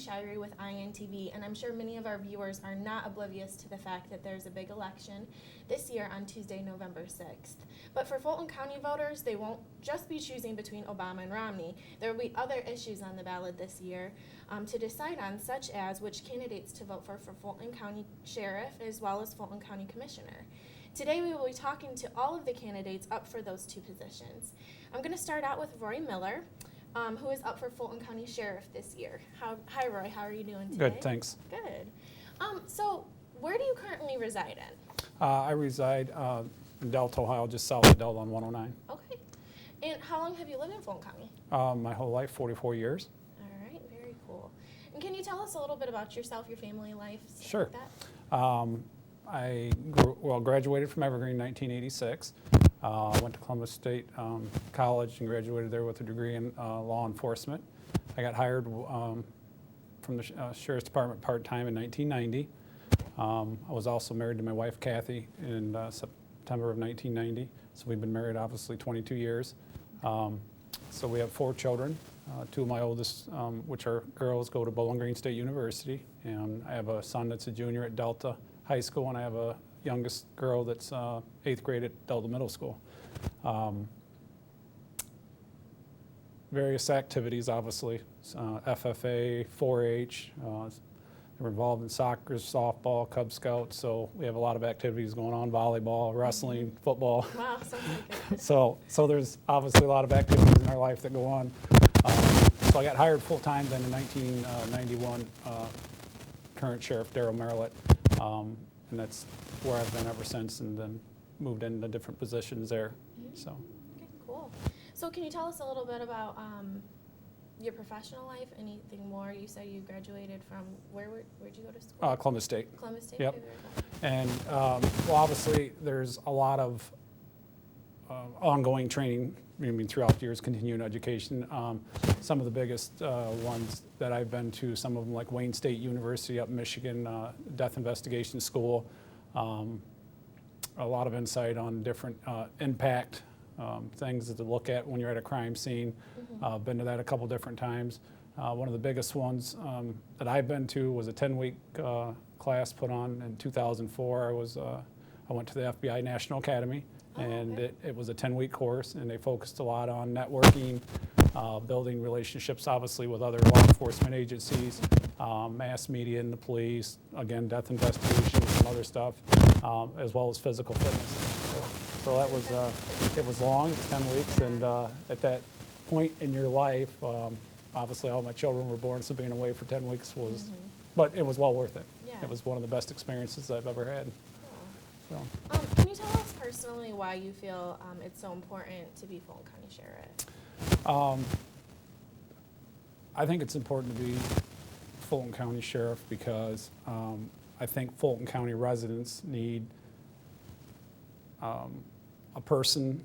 Shirey with INTV, and I'm sure many of our viewers are not oblivious to the fact that there's a big election this year on Tuesday, November 6th. But for Fulton County voters, they won't just be choosing between Obama and Romney. There will be other issues on the ballot this year to decide on, such as which candidates to vote for Fulton County Sheriff as well as Fulton County Commissioner. Today we will be talking to all of the candidates up for those two positions. I'm going to start out with Roy Miller, who is up for Fulton County Sheriff this year. Hi Roy, how are you doing today? Good, thanks. Good. So where do you currently reside in? I reside in Delta, Ohio, just south of Delta on 109. Okay. And how long have you lived in Fulton County? My whole life, 44 years. All right, very cool. And can you tell us a little bit about yourself, your family life, stuff Sure. like that? I graduated from Evergreen in 1986. Went to Columbus State College and graduated there with a degree in law enforcement. I got hired from the Sheriff's Department part-time in 1990. I was also married to my wife, Kathy, in September of 1990. So we've been married, obviously, 22 years. So we have 4 children. 2 of my oldest, which are girls, go to Bowling Green State University. And I have a son that's a junior at Delta High School, and I have a youngest girl that's 8th grade at Delta Middle School. Various activities, obviously, FFA, 4-H, we're involved in soccer, softball, Cub Scouts, so we have a lot of activities going on, volleyball, wrestling, football. Wow, sounds like it. So there's obviously a lot of activities in our life that go on. So I got hired full-time then in 1991, current Sheriff Darryl Merlett, and that's where I've been ever since, and then moved into different positions there. So. Okay, cool. So can you tell us a little bit about your professional life? Anything more? You said you graduated from where'd you go to school? Columbus State. Columbus State. Yep. Okay, very cool. And well, obviously there's a lot of ongoing training. I mean, throughout the years, continuing education. Some of the biggest ones that I've been to, some of them like Wayne State University up in Michigan, Death Investigation School. A lot of insight on different impact things to look at when you're at a crime scene. Been to that a couple different times. One of the biggest ones that I've been to was a 10-week class put on in 2004. I went to the FBI National Academy. And okay. it was a 10-week course, and they focused a lot on networking, building relationships, obviously, with other law enforcement agencies, mass media and the police, again, death investigations, some other stuff, as well as physical fitness. So that was, it was long, 10 weeks, and at that point in your life, obviously all my children were born, so being away for 10 weeks was, but it was well worth it. Yeah. It was one of the best experiences I've ever had. So. Can you tell us personally why you feel it's so important to be Fulton County Sheriff? I think it's important to be Fulton County Sheriff because I think Fulton County residents need a person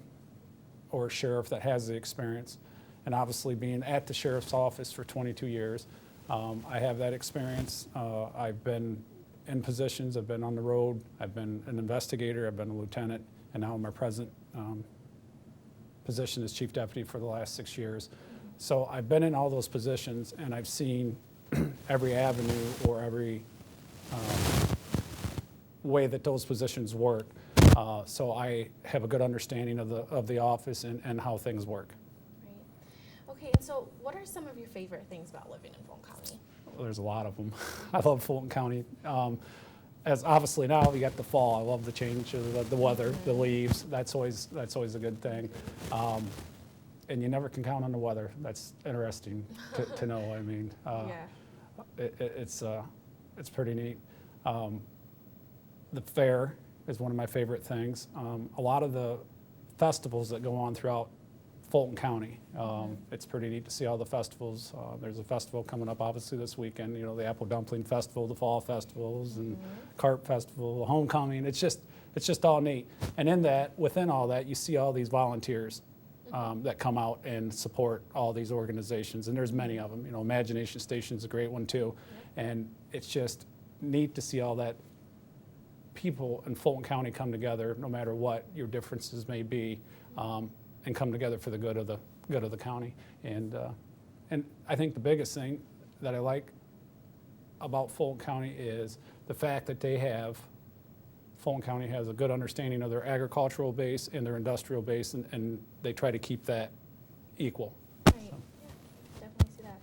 or a sheriff that has the experience. And obviously being at the sheriff's office for 22 years, I have that experience. I've been in positions, I've been on the road, I've been an investigator, I've been a lieutenant, and now my present position as chief deputy for the last 6 years. So I've been in all those positions, and I've seen every avenue or every way that those positions work. So I have a good understanding of the office and how things work. Right. Okay, and so what are some of your favorite things about living in Fulton County? There's a lot of them. I love Fulton County. As obviously now you got the fall. I love the change of the weather, the leaves. That's always a good thing. And you never can count on the weather. That's interesting to know. I mean, Yeah. it's pretty neat. The fair is one of my favorite things. A lot of the festivals that go on throughout Fulton County. It's pretty neat to see all the festivals. There's a festival coming up obviously this weekend, you know, the Apple Dumpling Festival, the Fall Festivals, and Carp Festival, the Homecoming. It's just all neat. And within all that, you see all these volunteers that come out and support all these organizations, and there's many of them. You know, Imagination Station's a great one too. And it's just neat to see all that people in Fulton County come together, no matter what your differences may be, and come together for the good of the county. And I think the biggest thing that I like about Fulton County is the fact that Fulton County has a good understanding of their agricultural base and their industrial base, and they try to keep that equal. Right. Yeah, definitely see that.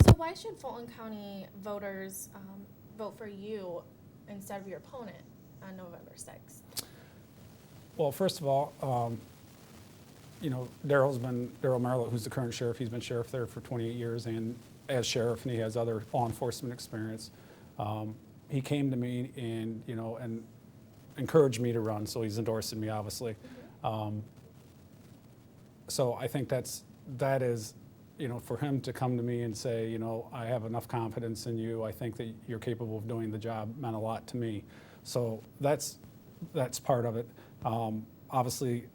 So why should Fulton County voters vote for you instead of your opponent on November 6th? Well, first of all, you know, Darryl Marlett, who's the current sheriff, he's been sheriff there for 28 years, and as sheriff, and he has other law enforcement experience. He came to me and, you know, and encouraged me to run, so he's endorsing me, obviously. So I think that is, you know, for him to come to me and say, you know, I have enough confidence in you, I think that you're capable of doing the job, meant a lot to me. So that's part of it. Obviously,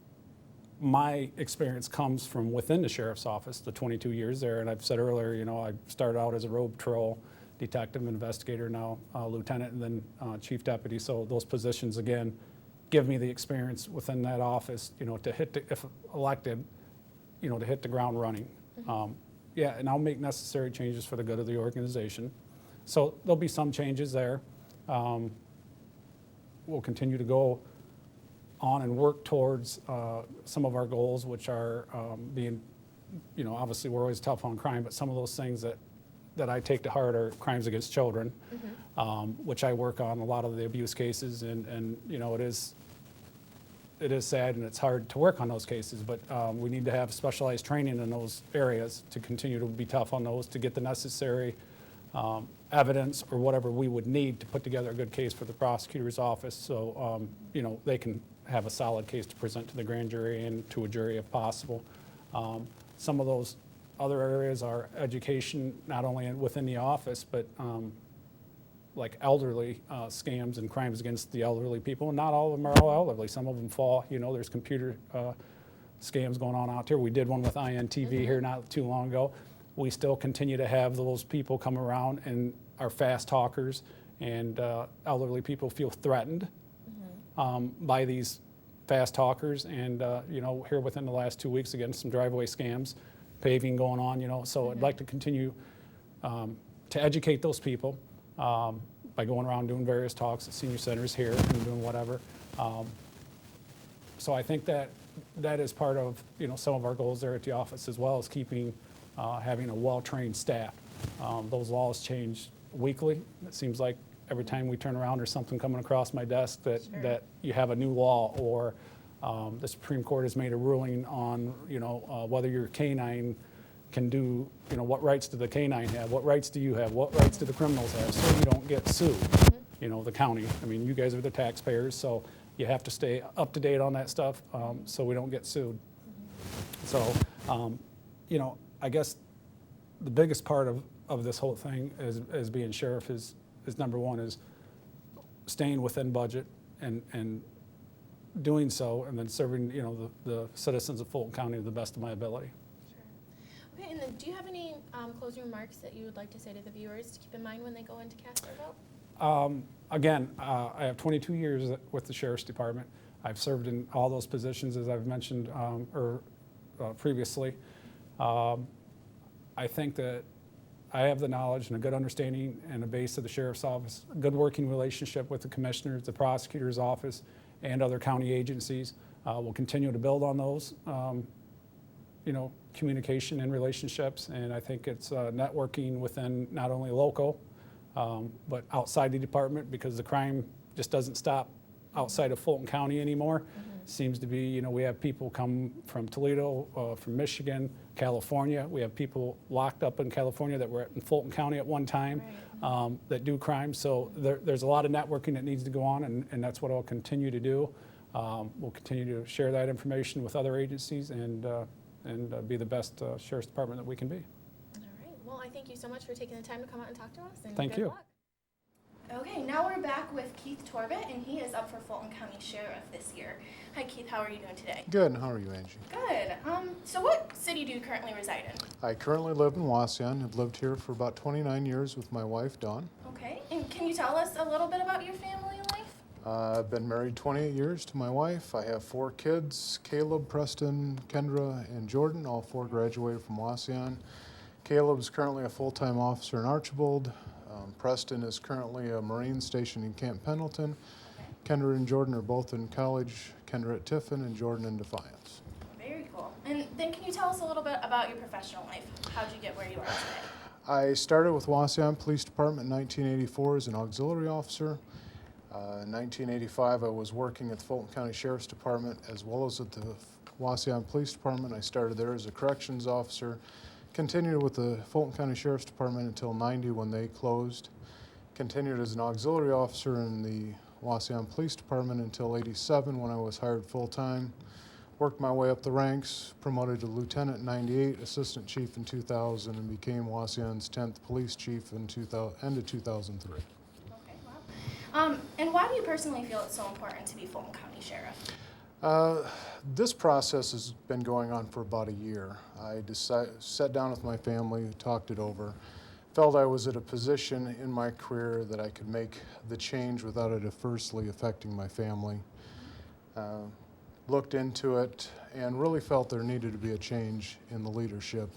my experience comes from within the sheriff's office, the 22 years there, and I've said earlier, you know, I started out as a road patrol detective, investigator, now lieutenant, and then chief deputy. So those positions, again, give me the experience within that office, you know, to if elected, you know, to hit the ground running. Yeah, and I'll make necessary changes for the good of the organization. So there'll be some changes there. We'll continue to go on and work towards some of our goals, which are being, you know, obviously we're always tough on crime, but some of those things that I take to heart are crimes against children, which I work on a lot of the abuse cases, and you know, it is sad and it's hard to work on those cases, but we need to have specialized training in those areas to continue to be tough on those, to get the necessary evidence or whatever we would need to put together a good case for the prosecutor's office, so you know, they can have a solid case to present to the grand jury and to a jury if possible. Some of those other areas are education, not only within the office, but like elderly scams and crimes against the elderly people. And not all of them are all elderly. Some of them fall, you know, there's computer scams going on out there. We did one with INTV here not too long ago. We still continue to have those people come around and are fast talkers, and elderly people feel threatened by these fast talkers. And you know, here within the last 2 weeks, again, some driveway scams, paving going on, you know. So I'd like to continue to educate those people by going around doing various talks at senior centers here and doing whatever. So I think that is part of, you know, some of our goals there at the office, as well as keeping having a well-trained staff. Those laws change weekly. It seems like every time we turn around, there's something coming across my desk that you have a new law, or the Supreme Court has made a ruling on, you know, whether your canine can do, you know, what rights do the canine have, what rights do you have, what rights do the criminals have, so you don't get sued. You know, the county, I mean, you guys are the taxpayers, so you have to stay up to date on that stuff so we don't get sued. So, you know, I guess the biggest part of this whole thing as being sheriff is number one is staying within budget and doing so, and then serving, you know, the citizens of Fulton County to the best of my ability. Sure. Okay, and then do you have any closing remarks that you would like to say to the viewers to keep in mind when they go in to cast their vote? Again, I have 22 years with the Sheriff's Department. I've served in all those positions, as I've mentioned previously. I think that I have the knowledge and a good understanding and a base of the Sheriff's Office, a good working relationship with the Commissioners, the Prosecutor's Office, and other county agencies. We'll continue to build on those, you know, communication and relationships, and I think it's networking within not only local, but outside the department, because the crime just doesn't stop outside of Fulton County anymore. Seems to be, you know, we have people come from Toledo, from Michigan, California. We have people locked up in California that were in Fulton County at one time that do crime. So there's a lot of networking that needs to go on, and that's what I'll continue to do. We'll continue to share that information with other agencies and be the best Sheriff's Department that we can be. All right. Well, I thank you so much for taking the time to come out and talk to us. And Thank good you. luck. Okay, now we're back with Keith Torbet, and he is up for Fulton County Sheriff this year. Hi, Keith. How are you doing today? Good. How are you, Angie? Good. So what city do you currently reside in? I currently live in Wauseon. I've lived here for about 29 years with my wife, Dawn. Okay. And can you tell us a little bit about your family life? I've been married 28 years to my wife. I have 4 kids, Caleb, Preston, Kendra, and Jordan. All 4 graduated from Wauseon. Caleb's currently a full-time officer in Archibald. Preston is currently a Marine stationed in Camp Pendleton. Okay. Kendra and Jordan are both in college, Kendra at Tiffin and Jordan in Defiance. Very cool. And then can you tell us a little bit about your professional life? How'd you get where you are today? I started with Wauseon Police Department in 1984 as an auxiliary officer. In 1985, I was working at the Fulton County Sheriff's Department as well as at the Wauseon Police Department. I started there as a corrections officer, continued with the Fulton County Sheriff's Department until '90 when they closed, continued as an auxiliary officer in the Wauseon Police Department until '87 when I was hired full-time. Worked my way up the ranks, promoted to lieutenant in '98, assistant chief in 2000, and became Wauseon's 10th police chief in end of 2003. Okay, wow. And why do you personally feel it's so important to be Fulton County Sheriff? This process has been going on for about a year. I sat down with my family, talked it over, felt I was at a position in my career that I could make the change without it adversely affecting my family. Looked into it and really felt there needed to be a change in the leadership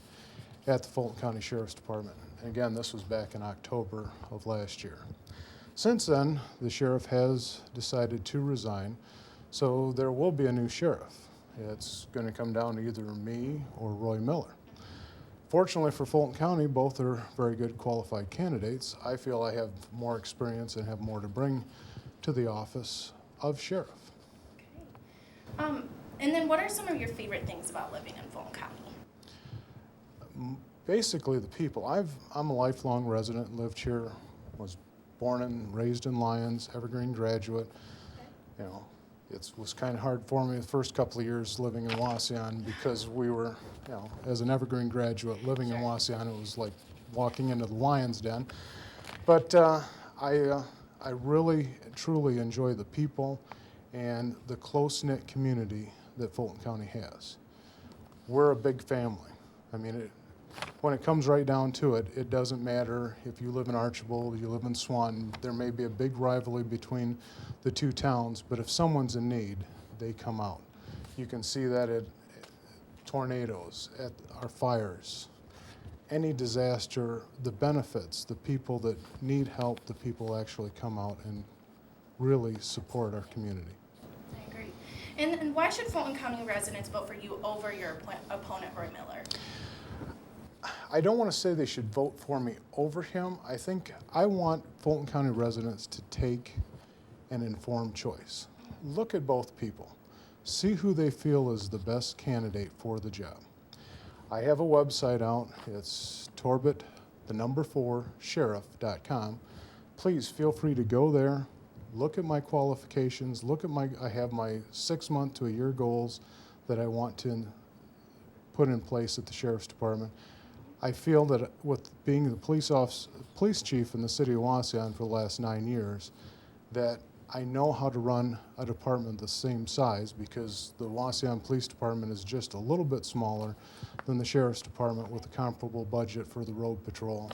at the Fulton County Sheriff's Department. And again, this was back in October of last year. Since then, the sheriff has decided to resign, so there will be a new sheriff. It's going to come down to either me or Roy Miller. Fortunately for Fulton County, both are very good qualified candidates. I feel I have more experience and have more to bring to the office of sheriff. And then what are some of your favorite things about living in Fulton County? Basically the people. I'm a lifelong resident, lived here, was born and raised in Lyons, Evergreen graduate. You know, it was kind of hard for me the first couple of years living in Wauseon because we were, you know, as an Evergreen graduate living in Wauseon, it was like walking into the lion's den. But I really, truly enjoy the people and the close-knit community that Fulton County has. We're a big family. I mean, when it comes right down to it, it doesn't matter if you live in Archibald, you live in Swanton, there may be a big rivalry between the two towns, but if someone's in need, they come out. You can see that at tornadoes, at our fires, any disaster, the benefits, the people that need help, the people actually come out and really support our community. I agree. And why should Fulton County residents vote for you over your opponent, Roy Miller? I don't want to say they should vote for me over him. I want Fulton County residents to take an informed choice. Look at both people. See who they feel is the best candidate for the job. I have a website out. It's Torbet, 4, sheriff.com. Please feel free to go there. Look at my qualifications. I have my 6-month to a year goals that I want to put in place at the Sheriff's Department. I feel that with being the police chief in the city of Wauseon for the last 9 years, that I know how to run a department the same size because the Wauseon Police Department is just a little bit smaller than the Sheriff's Department with a comparable budget for the road patrol.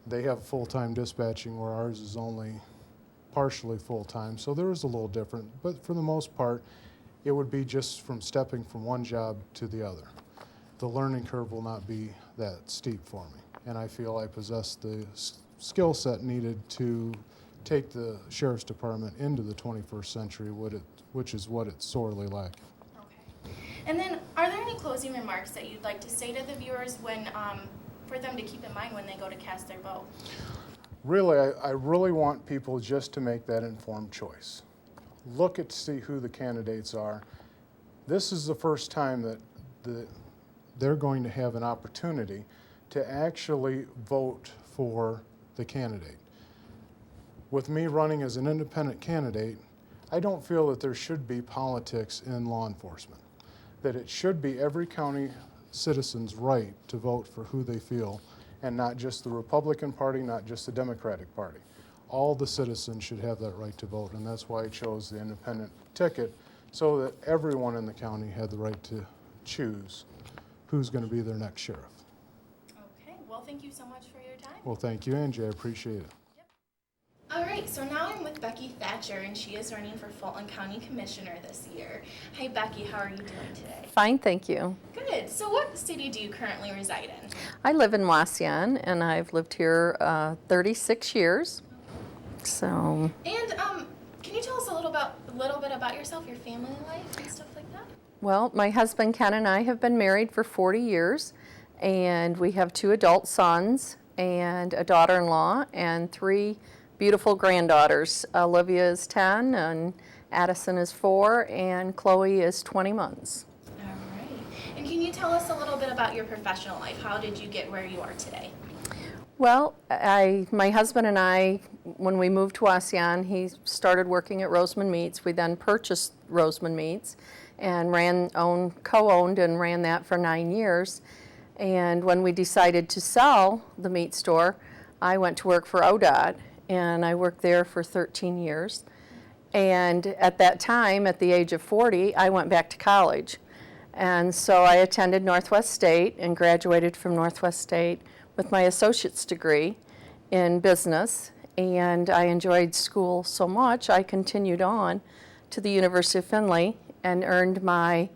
They have full-time dispatching where ours is only partially full-time, so there is a little different, but for the most part, it would be just from stepping from one job to the other. The learning curve will not be that steep for me, and I feel I possess the skill set needed to take the Sheriff's Department into the 21st century, which is what it's sorely lacking. Okay. And then, are there any closing remarks that you'd like to say to the viewers for them to keep in mind when they go to cast their vote? Really, I really want people just to make that informed choice. Look to see who the candidates are. This is the first time that they're going to have an opportunity to actually vote for the candidate. With me running as an independent candidate, I don't feel that there should be politics in law enforcement, that it should be every county citizen's right to vote for who they feel, and not just the Republican Party, not just the Democratic Party. All the citizens should have that right to vote, and that's why I chose the independent ticket, so that everyone in the county had the right to choose who's going to be their next sheriff. Okay, well, thank you so much for your time. Well, thank you, Angie. I appreciate it. All right, right, so now I'm with Becky Thatcher, and she is running for Fulton County Commissioner this year. Hi Becky, how are you doing today? Fine, thank you. Good. So what city do you currently reside in? I live in Wauseon, and I've lived here 36 years. So, And can you tell us a little bit about yourself, your family life, and stuff like that? well, my husband Ken and I have been married for 40 years, and we have 2 adult sons and a daughter-in-law and 3 beautiful granddaughters. Olivia is 10, and Addison is 4, and Chloe is 20 months. All right. And can you tell us a little bit about your professional life? How did you get where you are today? Well, my husband and I, when we moved to Wauseon, he started working at Roseman Meats. We then purchased Roseman Meats and co-owned and ran that for 9 years. And when we decided to sell the meat store, I went to work for ODOT, and I worked there for 13 years. And at that time, at the age of 40, I went back to college. And so I attended Northwest State and graduated from Northwest State with my associate's degree in business, and I enjoyed school so much I continued on to the University of Findlay and earned my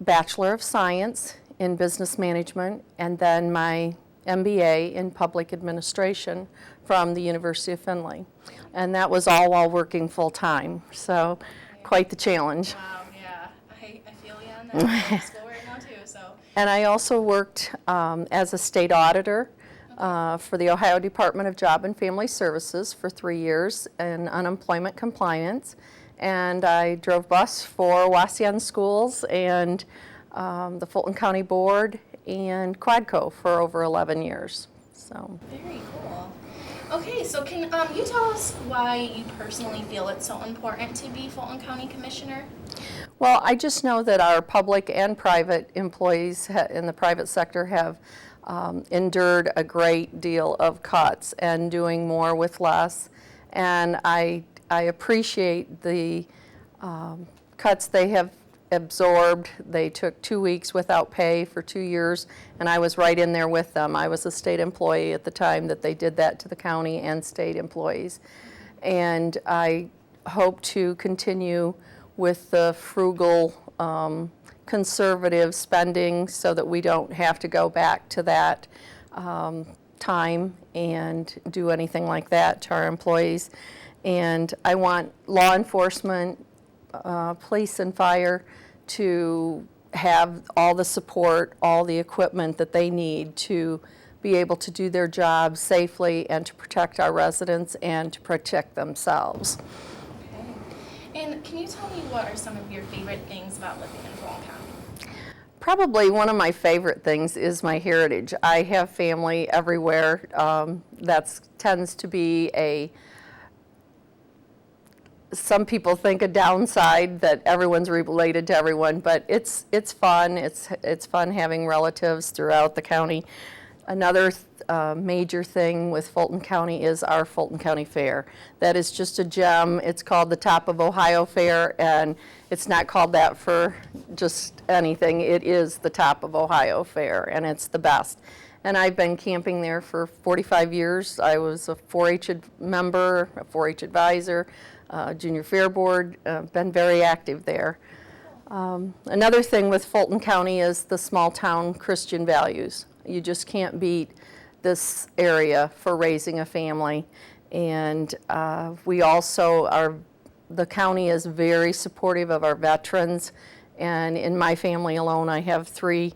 Bachelor of Science in Business Management and then my MBA in Public Administration from the University of Findlay. And that was all while working full-time, so quite the challenge. Wow, yeah. I feel you on that. I'm in school right now too, so. And I also worked as a state auditor for the Ohio Department of Job and Family Services for 3 years in unemployment compliance. And I drove bus for Wauseon Schools and the Fulton County Board and Quadco for over 11 years. So. Very cool. Okay, so can you tell us why you personally feel it's so important to be Fulton County Commissioner? Well, I just know that our public and private employees in the private sector have endured a great deal of cuts and doing more with less. And I appreciate the cuts they have absorbed. They took 2 weeks without pay for 2 years, and I was right in there with them. I was a state employee at the time that they did that to the county and state employees. And I hope to continue with the frugal, conservative spending so that we don't have to go back to that time and do anything like that to our employees. And I want law enforcement, police and fire to have all the support, all the equipment that they need to be able to do their jobs safely and to protect our residents and to protect themselves. Okay. And can you tell me what are some of your favorite things about living in Fulton County? Probably one of my favorite things is my heritage. I have family everywhere. That tends to be some people think a downside that everyone's related to everyone, but it's fun. It's fun having relatives throughout the county. Another major thing with Fulton County is our Fulton County Fair. That is just a gem. It's called the Top of Ohio Fair, and it's not called that for just anything. It is the Top of Ohio Fair, and it's the best. And I've been camping there for 45 years. I was a 4-H member, a 4-H advisor, junior fair board, been very active there. Another thing with Fulton County is the small town Christian values. You just can't beat this area for raising a family. And we also the county is very supportive of our veterans. And in my family alone, I have 3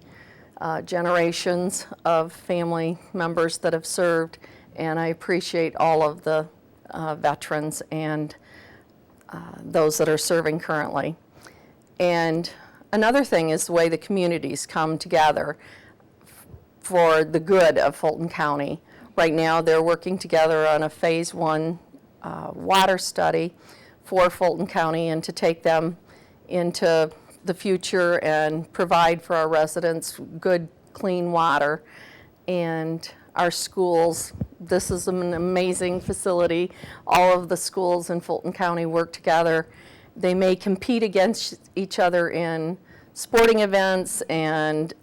generations of family members that have served. And I appreciate all of the veterans and those that are serving currently. And another thing is the way the communities come together for the good of Fulton County. Right now they're working together on a phase 1 water study for Fulton County and to take them into the future and provide for our residents good, clean water. And our schools, this is an amazing facility. All of the schools in Fulton County work together. They may compete against each other in sporting events and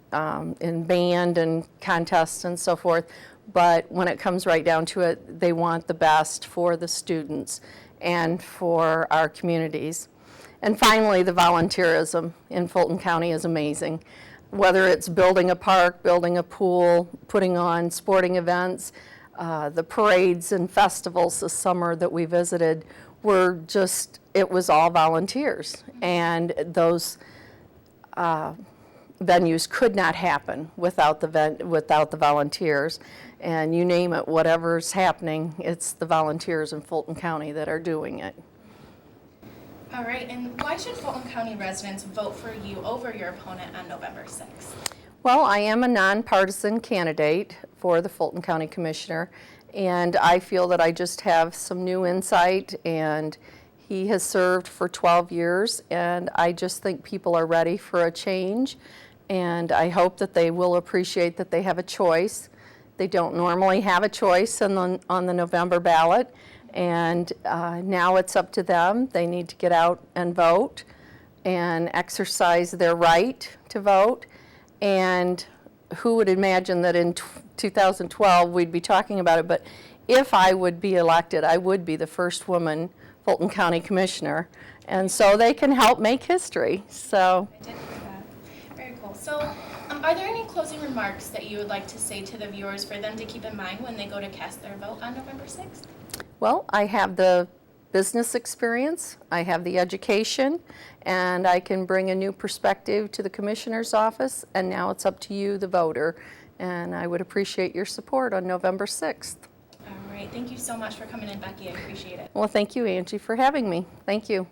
in band and contests and so forth, but when it comes right down to it, they want the best for the students and for our communities. And finally, the volunteerism in Fulton County is amazing. Whether it's building a park, building a pool, putting on sporting events, the parades and festivals this summer that we visited were just, it was all volunteers. And those venues could not happen without the volunteers. And you name it, whatever's happening, it's the volunteers in Fulton County that are doing it. All right, and why should Fulton County residents vote for you over your opponent on November 6th? Well, I am a nonpartisan candidate for the Fulton County Commissioner, and I feel that I just have some new insight, and he has served for 12 years, and I just think people are ready for a change, and I hope that they will appreciate that they have a choice. They don't normally have a choice on the November ballot, and now it's up to them. They need to get out and vote and exercise their right to vote. And who would imagine that in 2012 we'd be talking about it, but if I would be elected, I would be the first woman Fulton County Commissioner, and so they can help make history. So I did hear that. Very cool. So are there any closing remarks that you would like to say to the viewers for them to keep in mind when they go to cast their vote on November 6th? well, I have the business experience, I have the education, and I can bring a new perspective to the Commissioner's office, and now it's up to you, the voter, and I would appreciate your support on November 6th. All right. Thank you so much for coming in, Becky. I appreciate it. Well, thank you, Angie, for having me. Thank you.